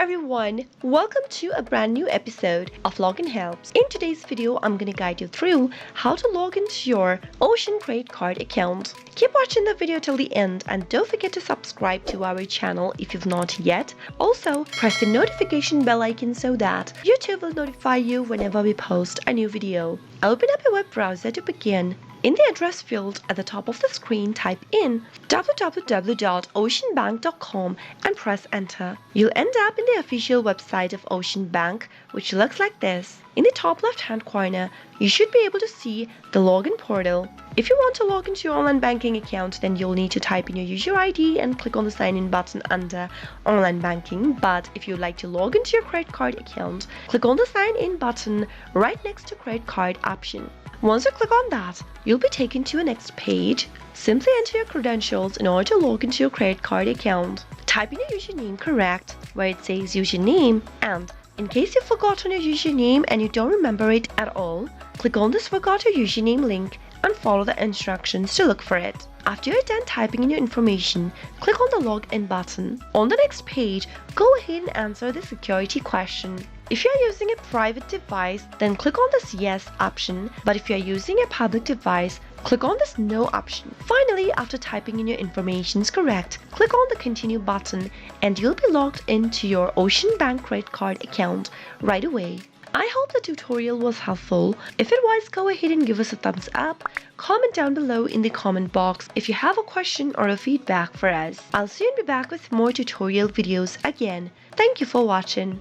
everyone, welcome to a brand new episode of Login Helps. In today's video, I'm gonna guide you through how to log into your Ocean credit card account. Keep watching the video till the end and don't forget to subscribe to our channel if you've not yet. Also, press the notification bell icon so that YouTube will notify you whenever we post a new video. Open up your web browser to begin. In the address field at the top of the screen, type in www.oceanbank.com and press enter. You'll end up in the official website of Ocean Bank, which looks like this. In the top left-hand corner, you should be able to see the login portal. If you want to log into your online banking account, then you'll need to type in your user ID and click on the sign in button under online banking. But if you'd like to log into your credit card account, click on the sign in button right next to credit card option. Once you click on that, you'll be taken to a next page. Simply enter your credentials in order to log into your credit card account. Type in your username correct where it says username, and in case you've forgotten your username and you don't remember it at all, click on this forgot your username link and follow the instructions to look for it. After you're done typing in your information, click on the login button. On the next page, go ahead and answer the security question. If you're using a private device, then click on this yes option, but if you're using a public device, click on this no option. Finally, after typing in your information is correct, click on the continue button and you'll be logged into your Ocean Bank credit card account right away. I hope the tutorial was helpful. If it was, go ahead and give us a thumbs up. Comment down below in the comment box if you have a question or a feedback for us. I'll soon be back with more tutorial videos again. Thank you for watching.